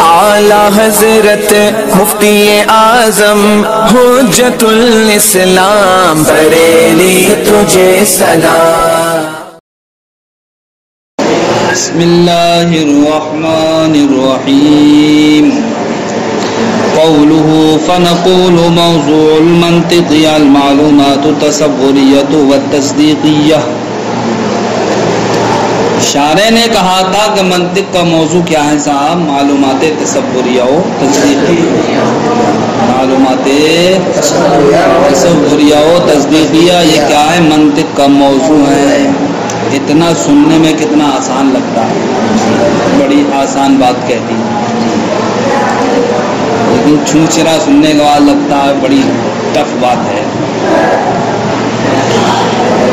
اعلی حضرت مفتی اعظم حجت الاسلام بریلی تجھے سلام۔ بسم اللہ الرحمن الرحیم۔ قوله فنقول موضوع المنطق المعلومات التصوریۃ والتصدیقیہ۔ شارح نے کہا تھا کہ منطق کا موضوع کیا ہے صاحب؟ معلومات تصوریہ و تصدیقیہ۔ معلومات تصوریہ و تصدیقیہ یہ کیا ہے؟ منطق کا موضوع ہے۔ اتنا سننے میں کتنا آسان لگتا ہے، بڑی آسان بات کہتی ہے، لیکن چھوچرا سننے کے بعد لگتا ہے بڑی ٹف بات ہے۔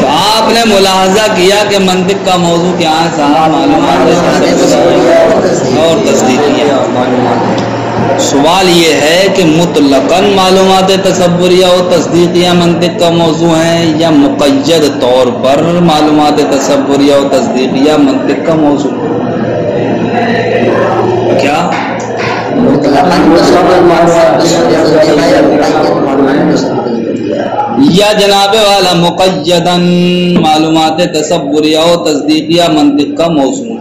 تو آپ نے ملاحظہ کیا کہ منطق کا موضوع کیا ہے صاحب؟ معلومات اور تصدیقیہ۔ سوال یہ ہے کہ مطلقاً معلومات تصوریہ و تصدیقیہ منطق کا موضوع ہے یا مقید طور پر معلومات تصوریہ و تصدیقیہ منطق کا موضوع؟ کیا یا جناب والا مقیداً معلومات تصوریہ و تصدیقیہ منطق کا موضوع؟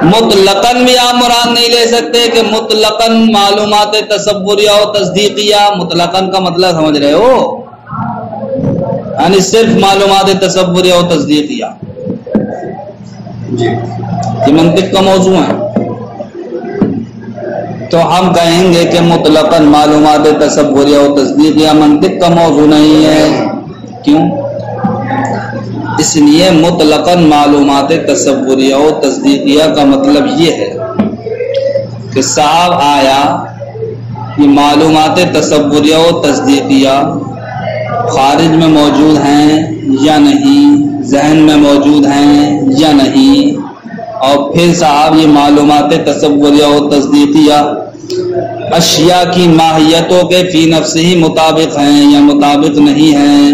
مطلقاً بھی آپ مراد نہیں لے سکتے کہ مطلقاً معلومات تصوریہ و تصدیقیہ۔ مطلقاً کا مطلب سمجھ رہے ہو؟ یعنی صرف معلومات تصوریہ و تصدیقیہ یہ منطق کا موضوع ہے۔ تو ہم کہیں گے کہ مطلقاً معلومات تصوریہ و تصدیقیہ منطق کا موضوع نہیں ہے۔ کیوں؟ اس لیے مطلقاً معلومات تصوریہ و تصدیقیہ کا مطلب یہ ہے کہ صاحب آیا یہ معلومات تصوریہ و تصدیقیہ خارج میں موجود ہیں یا نہیں، ذہن میں موجود ہیں یا نہیں، اور پھر صاحب یہ معلومات تصوریہ و تصدیقیہ اشیاء کی ماہیتوں کے فی نفس ہی مطابق ہیں یا مطابق نہیں ہیں۔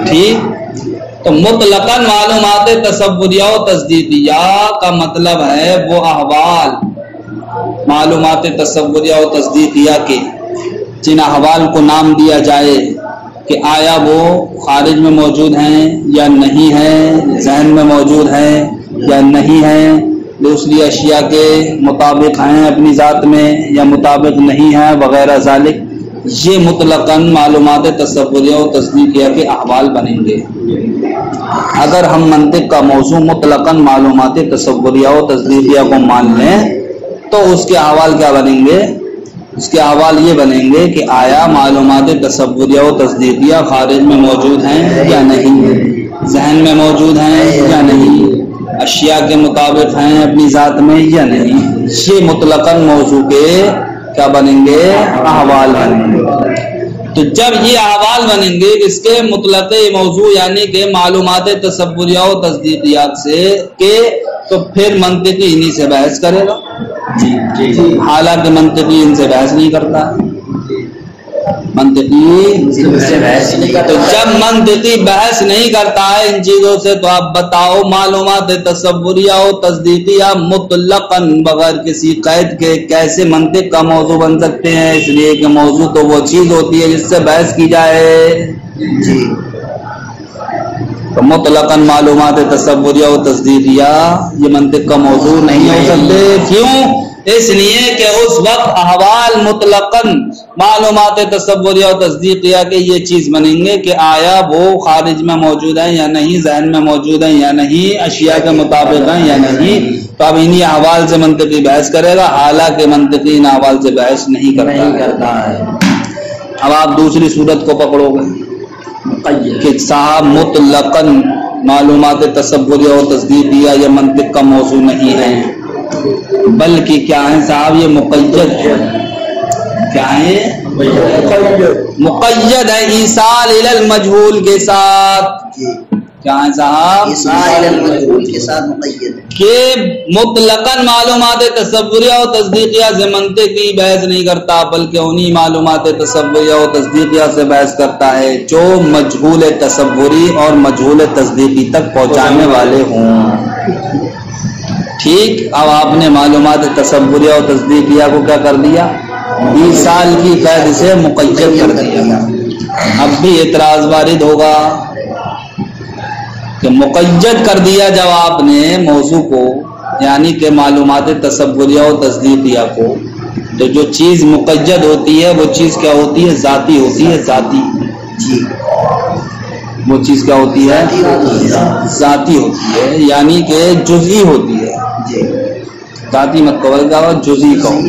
ٹھیک؟ تو مطلقاً معلومات تصوریہ و تصدیقیہ کا مطلب ہے وہ احوال معلومات تصوریہ و تصدیقیہ کے جن احوال کو نام دیا جائے کہ آیا وہ خارج میں موجود ہیں یا نہیں ہیں، ذہن میں موجود ہیں یا نہیں ہیں، دوسری اشیاء کے مطابق ہیں اپنی ذات میں یا مطابق نہیں ہیں وغیرہ ذالک، یہ مطلقاً معلومات تصوریہ و تصدیقیہ کے احوال بنیں گے۔ اگر ہم منطق کا موضوع مطلقاً معلومات تصوریہ و تصدیقیہ کو مان لیں تو اس کے احوال کیا بنیں گے؟ اس کے احوال یہ بنیں گے کہ آیا معلومات تصوریہ و تصدیقیہ خارج میں موجود ہیں یا نہیں، ذہن میں موجود ہیں یا نہیں، اشیاء کے مطابق ہیں اپنی ذات میں یا نہیں۔ یہ مطلقاً موضوع کے کیا بنیں گے؟ احوال بنیں گے۔ تو جب یہ احوال بنیں گے اس کے مطلق موضوع یعنی کہ معلومات تصوریہ و تصدیقیات سے کہ تو پھر منطقی انہی سے بحث کرے گا۔ حالانکہ منطقی ان سے بحث نہیں کرتا ہے، منطقی تو جب منطقی بحث نہیں کرتا ہے ان چیزوں سے تو آپ بتاؤ معلومات تصوریہ و تصدیقیہ مطلقاً بغیر کسی قید کے کیسے منطق کا موضوع بن سکتے ہیں؟ اس لیے کہ موضوع تو وہ چیز ہوتی ہے جس سے بحث کی جائے۔ تو مطلقاً معلومات تصوریہ و تصدیقیہ یہ منطق کا موضوع نہیں ہو سکتے۔ کیوں؟ اس لیے کہ اس وقت احوال مطلقاً معلومات تصوریہ و تصدیقیہ کے یہ چیز بنیں گے کہ آیا وہ خارج میں موجود ہیں یا نہیں، ذہن میں موجود ہیں یا نہیں، اشیاء کے مطابق ہیں یا نہیں۔ تو اب انہی احوال سے منطقی بحث کرے گا، حالانکہ منطقی ان احوال سے بحث نہیں کرتا ہے۔ اب آپ دوسری صورت کو پکڑو گے کہ صاحب مطلقاً معلومات تصوریہ و تصدیقیہ یہ منطق کا موضوع نہیں ہے، بلکہ کیا ہے صاحب؟ یہ مقید کیا ہے؟ مقید ہے ایصال الی المجہول کے ساتھ۔ کیا ہے صاحب؟ ایصال الی المجہول کے ساتھ مقید کہ مطلقاً معلومات تصوریہ و تصدیقیہ سے منطقی بحث نہیں کرتا، بلکہ انہی معلومات تصوریہ و تصدیقیہ سے بحث کرتا ہے جو مجہول تصوری اور مجہول تصدیقی تک پہنچانے والے ہوں۔ ٹھیک، اب آپ نے معلومات تصوریہ اور تصدیقیہ کو کیا کر دیا؟ 20 سال کی قید سے مقید کر دیا۔ اب بھی اعتراض وارد ہوگا کہ مقید کر دیا جب آپ نے موضوع کو، یعنی کہ معلومات تصوریہ اور تصدیقیہ کو، تو جو چیز مقید ہوتی ہے وہ چیز کیا ہوتی ہے؟ ذاتی ہوتی ہے، ذاتی۔ وہ چیز کیا ہوتی ہے؟ ذاتی ہوتی ہے، یعنی کہ جزئی ہوتی ہے۔ ذاتی مت کہو، کیا جزئی کہو۔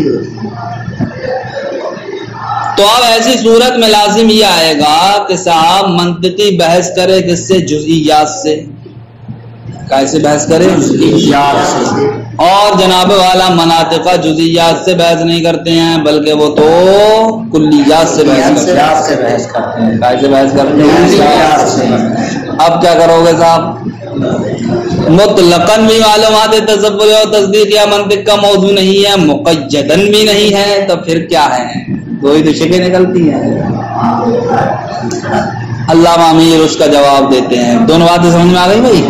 تو اب ایسی صورت میں لازم یہ آئے گا کہ صاحب منطقی بحث کرے کس سے؟ جزئیات سے۔ کیسے بحث کرے؟ جزئیات سے۔ اور جناب والا مناطقہ جزئیات سے بحث نہیں کرتے ہیں، بلکہ وہ تو کلیات سے بحث کرتے ہیں۔ کیسے بحث کرتے ہیں؟ اب کیا کرو گے صاحب؟ مطلقاً بھی معلومات تصور اور تصدیق یا منطق کا موضوع نہیں ہے، مقیداً بھی نہیں ہے، تو پھر کیا ہے؟ وہی تو شکیں نکلتی ہیں۔ علامہ امیر اس کا جواب دیتے ہیں۔ دونوں باتیں سمجھ میں آ گئی بھائی؟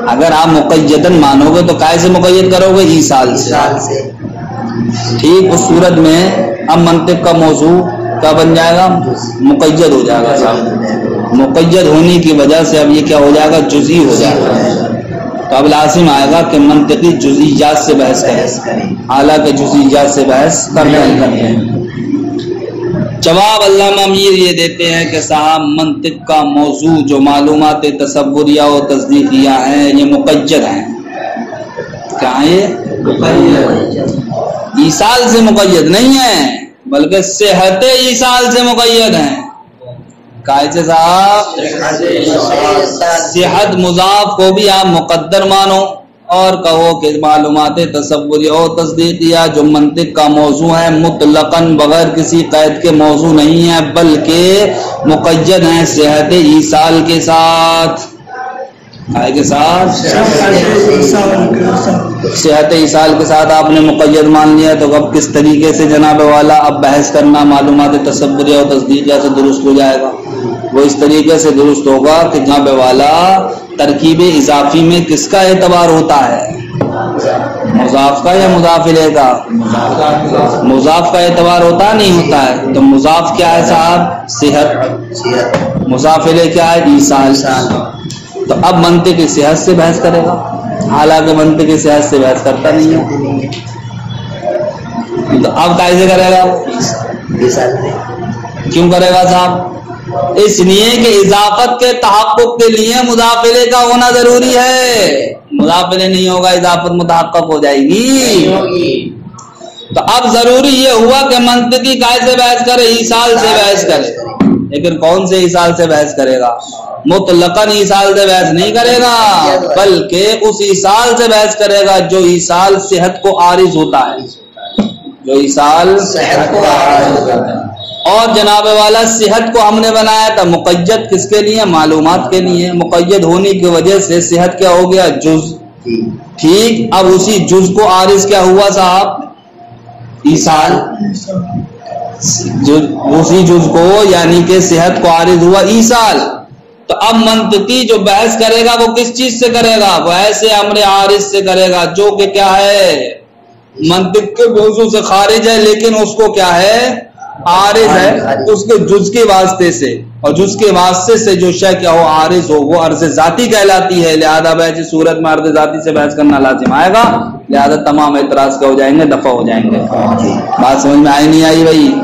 اگر آپ مقیداً مانو گے تو کیسے مقید کرو گے؟ ایصال سے۔ ٹھیک، اس صورت میں اب منطق کا موضوع کیا بن جائے گا؟ مقید ہو جائے گا صاحب۔ مقید ہونے کی وجہ سے اب یہ کیا ہو جائے گا؟ جزئی ہو جائے گا۔ تو اب لازم آئے گا کہ منطقی جزئیات سے بحث کریں، حالانکہ جزئیات سے بحث کرتے ہیں۔ جواب علامہ امیر یہ دیتے ہیں کہ صاحب منطق کا موضوع جو معلومات تصوریہ و تصدیقیہ ہیں یہ مقید ہیں۔ کیا ہے یہ؟ ایصال سے مقید نہیں ہے، بلکہ صحت ایصال سے مقید ہیں۔ کیسے صاحب؟ صحت مضاف کو بھی آپ مقدر مانو اور کہو کہ معلومات تصوریہ اور تصدیقیہ جو منطق کا موضوع ہے مطلقاً بغیر کسی قید کے موضوع نہیں ہے، بلکہ مقید ہیں صحت ایصال کے ساتھ۔ کے ساتھ صحت ایصال کے ساتھ آپ نے مقید مان لیا، تو اب کس طریقے سے جناب والا اب بحث کرنا معلومات تصوریہ اور تصدیقیہ سے درست ہو جائے گا؟ وہ اس طریقے سے درست ہوگا کہ جناب والا ترکیب اضافی میں کس کا اعتبار ہوتا ہے؟ مضاف کا یا مضاف الیہ کا؟ مضاف کا اعتبار ہوتا نہیں ہوتا ہے۔ تو مضاف کیا ہے صاحب؟ صحت۔ مضاف الیہ کیا ہے؟ ایصال۔ تو اب منطق کی صحت سے بحث کرے گا، حالانکہ منطق کی صحت سے بحث کرتا نہیں ہے۔ تو اب کیسے کرے گا؟ کیوں کرے گا صاحب؟ اس لیے کہ اضافت کے تحقق کے لیے مضاف الیہ کا ہونا ضروری ہے۔ مضاف الیہ نہیں ہوگا اضافت متحقق ہو جائے گی۔ تو اب ضروری یہ ہوا کہ منطقی کیسے بحث کرے؟ ایصال سے بحث کرے۔ لیکن کون سے ایصال سے بحث کرے گا؟ مطلقاً ایصال سے بحث نہیں کرے گا، بلکہ اس ایصال سے بحث کرے گا جو ایصال صحت کو عارض ہوتا ہے، جو ایصال صحت کو عارض ہوتا ہے۔ اور جناب والا صحت کو ہم نے بنایا تھا مقید کس کے لیے؟ معلومات کے لیے۔ مقید ہونے کی وجہ سے صحت کیا ہو گیا؟ جز۔ ٹھیک، اب اسی جز کو عارض کیا ہوا صاحب؟ ایصال۔ اسی جز کو یعنی کہ صحت کو عارض ہوا ایصال۔ تو اب منطقی جو بحث کرے گا وہ کس چیز سے کرے گا؟ وہ ایسے امر عارض سے کرے گا جو کہ کیا ہے؟ منطق کے موضوع سے خارج ہے، لیکن اس کو کیا ہے؟ عارض ہے، اس کے جز کے واسطے سے، اور جز کے واسطے سے جو شے کیا ہو عارض ہو وہ عرض ذاتی کہلاتی ہے۔ لہذا ایسی صورت میں عرض ذاتی سے بحث کرنا لازم آئے گا، لہذا تمام اعتراض کے ہو جائیں گے، دفع ہو جائیں گے۔ بات سمجھ میں آئی نہیں آئی بھائی؟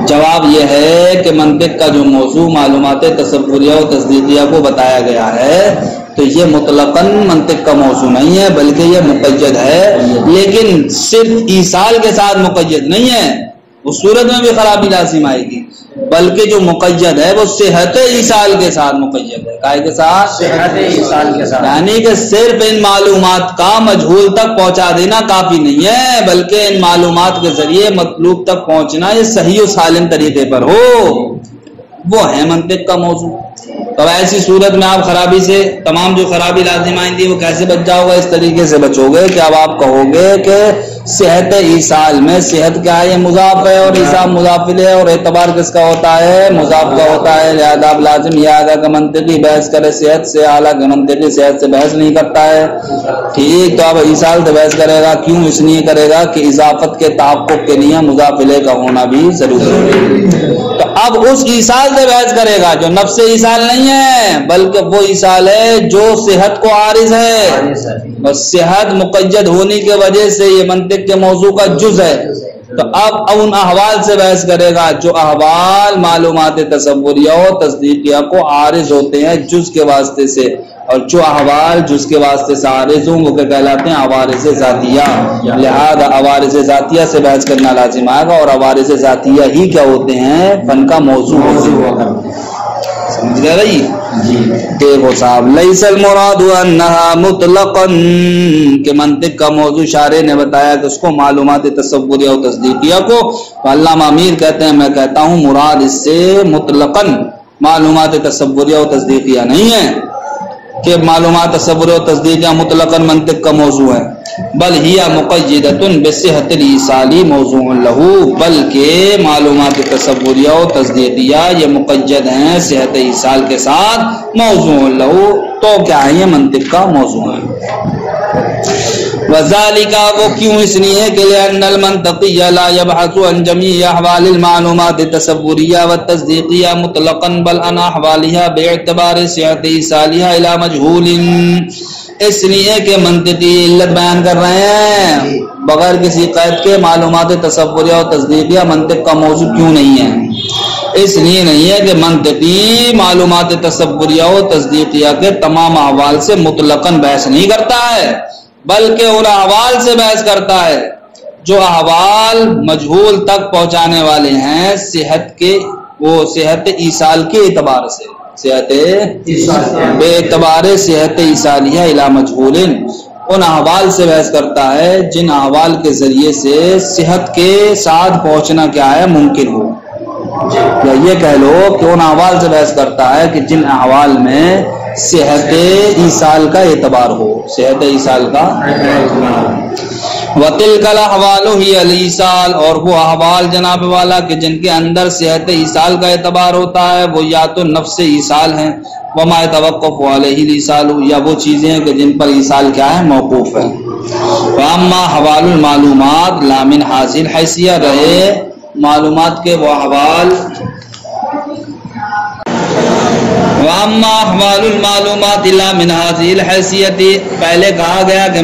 جواب یہ ہے کہ منطق کا جو موضوع معلومات تصوریہ و تصدیقیہ کو بتایا گیا ہے تو یہ مطلقاً منطق کا موضوع نہیں ہے، بلکہ یہ مقید ہے، لیکن صرف ایصال کے ساتھ مقید نہیں ہے، اس صورت میں بھی خرابی لازم آئے گی، بلکہ جو مقید ہے وہ صحت ایصال کے ساتھ مقید ہے۔ کائے کے ساتھ؟ صحت ایصال کے ساتھ، یعنی کہ صرف ان معلومات کا مجہول تک پہنچا دینا کافی نہیں ہے، بلکہ ان معلومات کے ذریعے مطلوب تک پہنچنا یہ صحیح و سالم طریقے پر ہو، وہ ہے منطق کا موضوع۔ تو ایسی صورت میں آپ خرابی سے تمام جو خرابی لازم آئیں گی وہ کیسے بچ جاؤ گے؟ اس طریقے سے بچو گے کہ اب آپ کہو گے کہ صحت ایصال میں صحت کیا ہے؟ یہ مضاف ہے اور ایصال مضاف الیہ ہے، اور اعتبار کس کا ہوتا ہے؟ مضاف کا ہوتا ہے۔ لہذا اب لازم یہ آگا کہ منطقی بحث کرے صحت سے، حالانکہ منطقی صحت سے بحث نہیں کرتا ہے۔ ٹھیک، تو اب ایصال سے بحث کرے گا، کیوں؟ اس لیے کرے گا کہ اضافت کے تحقق کے لیے مضاف الیہ کا ہونا بھی ضروری ہے۔ تو اب اس ایصال سے بحث کرے گا جو نفس ایصال نہیں ہے، بلکہ وہ ایصال ہے جو صحت کو عارض ہے، اور صحت مقید ہونے کی وجہ سے یہ منطق کے موضوع کا جز ہے۔ تو اب ان احوال سے بحث کرے گا جو احوال معلومات تصوریہ و تصدیقیہ کو عارض ہوتے ہیں جز کے واسطے سے، اور جو احوال جز کے واسطے سے عارض ہوں وہ کہلاتے ہیں عوارض ذاتیہ۔ لہذا عوارض ذاتیہ سے بحث کرنا لازم آئے گا، اور عوارض ذاتیہ ہی کیا ہوتے ہیں؟ فن کا موضوع ہوتے ہیں۔ سمجھ گئے بھائی؟ دیکھو صاحب، لیس المراد انہا مطلقا، کہ منطق کا موضوع شارح نے بتایا کہ اس کو معلومات تصوریہ و تصدیقیہ کو، علامہ امیر کہتے ہیں میں کہتا ہوں مراد اس سے مطلقا معلومات تصوریہ و تصدیقیہ نہیں ہے کہ معلومات تصوریہ و تصدیقیہ مطلقا منطق کا موضوع ہے، بل ہی مقیدۃ بصحت الایصال موضوع لہو، بلکہ معلومات تصوریہ و تصدیقیہ یہ مقید ہیں صحت ایصال کے ساتھ موضوع لہو، تو کیا ہے؟ یہ منطق کا موضوع ہے۔ وذالک، وہ کیوں؟ اس لیے کہ لأن المنطقی لا يبحث عن جميع احوال المعلومات التصوریہ والتصدیقیہ مطلقا بل عن احوالها باعتبار صحت ایصالها الى مجهول، اس لیے کہ منطقی علت بیان کر رہے ہیں بغیر کسی قید کے معلومات تصوریہ و تصدیقیہ منطق کا موضوع کیوں نہیں ہے؟ اس لیے نہیں ہے کہ منطقی معلومات تصوریہ و تصدیقیہ کے تمام احوال سے مطلقاً بحث نہیں کرتا ہے، بلکہ ان احوال سے بحث کرتا ہے جو احوال مجہول تک پہنچانے والے ہیں صحت کے، وہ صحت ایصال کے اعتبار سے، صحت بے اعتبار صحت ایصالیہ الی مجہول، ان احوال سے بحث کرتا ہے جن احوال کے ذریعے سے صحت کے ساتھ پہنچنا کیا ہے؟ ممکن ہو، یا یہ کہہ لو کہ ان احوال سے بحث کرتا ہے کہ جن احوال میں صحت ایصال کا اعتبار ہو، صحت ایصال کا۔ وَتِلْكَ الْأَحْوَالُ هِيَ الْإِيصَالُ، اور وہ احوال جناب والا کہ جن کے اندر صحت ایصال کا اعتبار ہوتا ہے وہ یا تو نفس ایصال ہیں، وَمَا يَتَوَقَّفُ عَلَيْهِ الْإِيصَالُ، یا وہ چیزیں ہیں کہ جن پر ایصال کیا ہے؟ موقوف ہے۔ وَأَمَّا أَحْوَالُ الْمَعْلُومَاتِ لَا مِنْ حَاصِلِ الْحَیثیہ، رہے معلومات کے وہ احوال، وَأَمَّا أَحْوَالُ الْمَعْلُومَاتِ لَا مِنْ هَذِهِ الْحَیثیَّةِ، پہلے کہا گیا کہ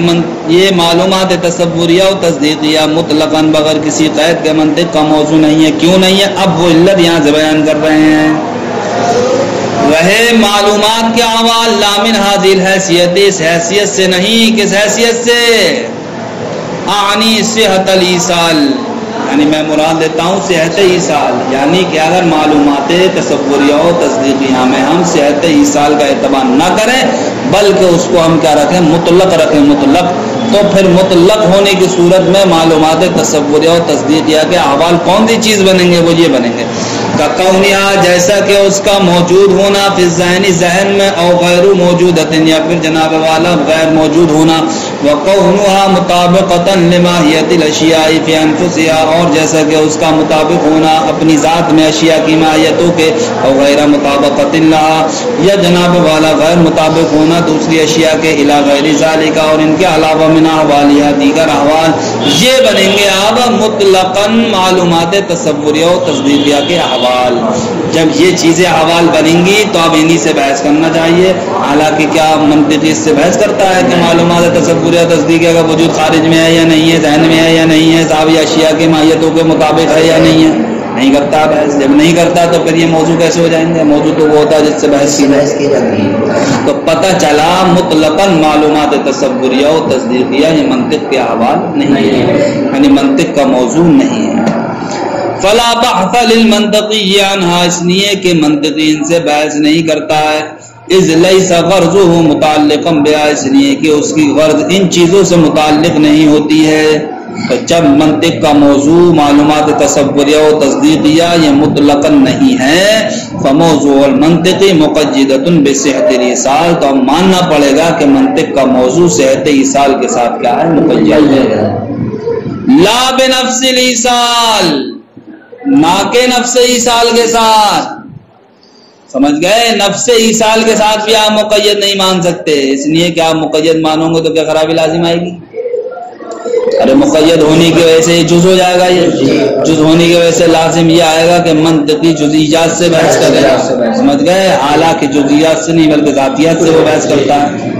یہ معلومات تصوریہ و تصدیقیہ مطلقاً بغیر کسی قید کے منطق کا موضوع نہیں ہے، کیوں نہیں ہے؟ اب وہ علت یہاں سے بیان کر رہے ہیں۔ رہے معلومات کے احوال لا من هذه الحیثیت، اس حیثیت سے نہیں، کس حیثیت سے؟ اعنی صحت الایصال، یعنی میں مراد لیتا ہوں صحت ایصال، یعنی کہ اگر معلومات تصوریہ و تصدیقیہ میں ہم صحت ایصال کا اعتبار نہ کریں بلکہ اس کو ہم کیا رکھیں؟ مطلق رکھیں، مطلق، تو پھر مطلق ہونے کی صورت میں معلومات تصوریہ و تصدیقیہ کے احوال کون سی چیز بنیں گے؟ وہ یہ بنیں گے کونیا، جیسا کہ اس کا موجود ہونا فی الذہن، ذہن میں، او غیر موجودۃ، یا پھر جناب والا غیر موجود ہونا، وقونها مطابقۃ لماہیت الاشیاء فی انفسها، اور جیسا کہ اس کا مطابق ہونا اپنی ذات میں اشیاء کی ماہیتوں کے، او غیر مطابقۃ لها، یا جناب والا غیر مطابق ہونا دوسری اشیاء کے، الی غیر ذالک، اور ان کے علاوہ من احوالها دیگر احوال، یہ بنیں گے اب مطلقاً معلومات تصوریہ و تصدیقیہ کے احوال۔ جب یہ چیزیں احوال بنیں گی تو اب انہی سے بحث کرنا چاہیے، حالانکہ کیا منطقی اس سے بحث کرتا ہے کہ معلومات تصوریہ و تصدیقیہ کا وجود خارج میں ہے یا نہیں ہے، ذہن میں ہے یا نہیں ہے، صحابی اشیاء کی ماہیتوں کے مطابق ہے یا نہیں ہے؟ نہیں کرتا بحث۔ جب نہیں کرتا تو پھر یہ موضوع کیسے ہو جائیں گے؟ موضوع تو وہ ہوتا ہے جس سے بحث کی جاتی ہے۔ تو پتہ چلا مطلقاً معلومات تصوریہ و تصدیقیہ یہ منطق کے احوال نہیں ہے، یعنی منطق کا موضوع نہیں ہے۔ فلا بحث للمنطقی عنہا، اس لیے کہ منطقی ان سے بحث نہیں کرتا ہے، اذ لیس غرضہ متعلقا بها، اس لیے کہ اس کی غرض ان چیزوں سے متعلق نہیں ہوتی ہے۔ تو جب منطق کا موضوع معلومات تصوریہ و تصدیقیہ یہ مطلقاً نہیں ہے، فموضوع المنطقی مقیدۃ بصحت الایصال، تو اب ماننا پڑے گا کہ منطق کا موضوع صحت ایصال کے ساتھ کیا ہے؟ مقید ہے۔ لا بنفس الایصال، نہ کہ نفس ایصال کے ساتھ، سمجھ گئے؟ نفس ایصال کے ساتھ بھی آپ مقید نہیں مان سکتے، اس لیے کہ آپ مقید مانو گے تو کیا خرابی لازم آئے گی؟ ارے مقید ہونے کی وجہ سے جز ہو جائے گا، یہ جز ہونے کی وجہ سے لازم یہ آئے گا کہ منطقی جزئیات سے بحث کرے گا، سمجھ گئے؟ حالانکہ جزئیات سے نہیں بلکہ ذاتیات سے وہ بحث کرتا ہے۔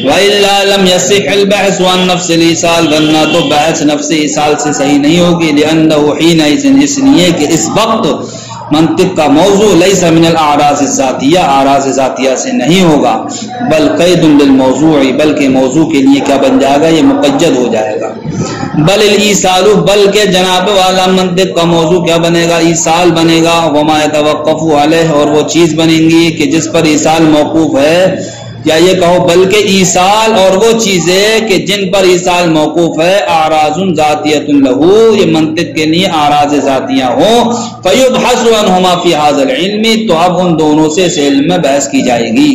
وَإِلَّا لَمْ يَصِحَّ الْبَحْثُ عَنْ نَفْسِ الْإِيصَالِ، ورنہ تو بحث نفس ایصال سے صحیح نہیں ہوگی، لِأَنَّهُ حِينَئِذٍ، اس لیے کہ اس وقت منطق کا موضوع لیس من الاعراض الذاتیہ، اعراض ذاتیہ سے نہیں ہوگا، بل قید للموضوع، بلکہ موضوع کے لیے کیا بن جائے گا؟ یہ مقید ہو جائے گا۔ بل الایصال، بلکہ جناب والا منطق کا موضوع کیا بنے گا؟ ایصال بنے گا، وما يتوقف علیہ، اور وہ چیز بنیں گی کہ جس پر ایصال موقوف ہے، یا یہ کہو بلکہ ایصال اور وہ چیزیں کہ جن پر ایصال موقوف ہے، اعراض ذاتیۃ لہو، یہ منطق کے لیے اعراض ذاتیہ ہوں، فیبحث عنہما فی ھذا العلم، تو اب ان دونوں سے اس علم میں بحث کی جائے گی۔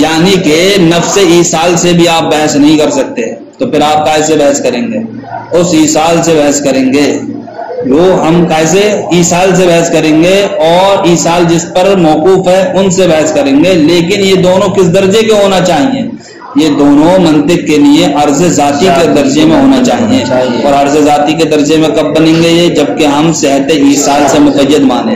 یعنی کہ نفس ایصال سے بھی آپ بحث نہیں کر سکتے، تو پھر آپ کیسے بحث کریں گے؟ اس ایصال سے بحث کریں گے، جو ہم کیسے ایصال سے بحث کریں گے، اور ایصال جس پر موقوف ہے ان سے بحث کریں گے، لیکن یہ دونوں کس درجے کے ہونا چاہیے؟ یہ دونوں منطق کے لیے عرض ذاتی کے درجے میں ہونا چاہیے، اور عرض ذاتی کے درجے میں کب بنیں گے یہ؟ جبکہ ہم صحت ایصال سے مقید مانیں۔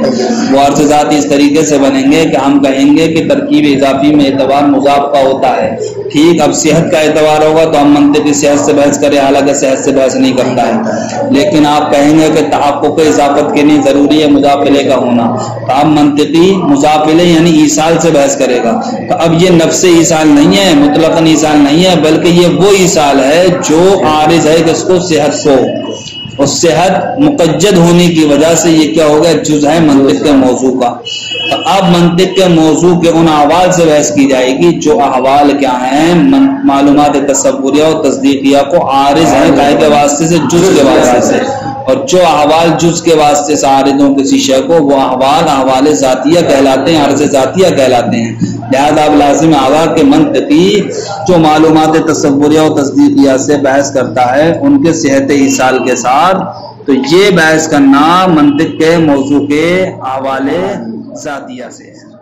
وہ عرض ذاتی اس طریقے سے بنیں گے کہ ہم کہیں گے کہ ترکیب اضافی میں اعتبار مضاف کا ہوتا ہے، ٹھیک، اب صحت کا اعتبار ہوگا تو ہم منطقی صحت سے بحث کریں، حالانکہ صحت سے بحث نہیں کرتا ہے، لیکن آپ کہیں گے کہ تحقق اضافت کے لیے ضروری ہے مضاف الیہ کا ہونا، تو آپ منطقی مضاف الیہ یعنی ایصال سے بحث کرے گا۔ تو اب یہ نفس ایصال نہیں ہے، مطلقاً ایصال نہیں ہے، بلکہ یہ وہ ایصال ہے جو عارض ہے کس کو؟ صحت کو، اور صحت مقید ہونے کی وجہ سے یہ کیا ہوگا؟ جز ہے منطق کے موضوع کا۔ تو اب منطق کے موضوع کے ان احوال سے بحث کی جائے گی جو احوال کیا ہیں؟ معلومات تصوریہ اور تصدیقیہ کو عارض ہیں کائے کے واسطے سے، جز کے واسطے سے، اور جو احوال جز کے واسطے سے عارض ہوں کسی شے کو، وہ احوال احوال ذاتیہ کہلاتے ہیں، عرض ذاتیہ کہلاتے ہیں۔ لہذا اب لازم آگا کہ منطقی جو معلومات تصوریہ اور تصدیقیہ سے بحث کرتا ہے ان کے صحت ایصال کے ساتھ، تو یہ بحث کرنا منطق کے موضوع کے احوال ذاتیہ سے ہے۔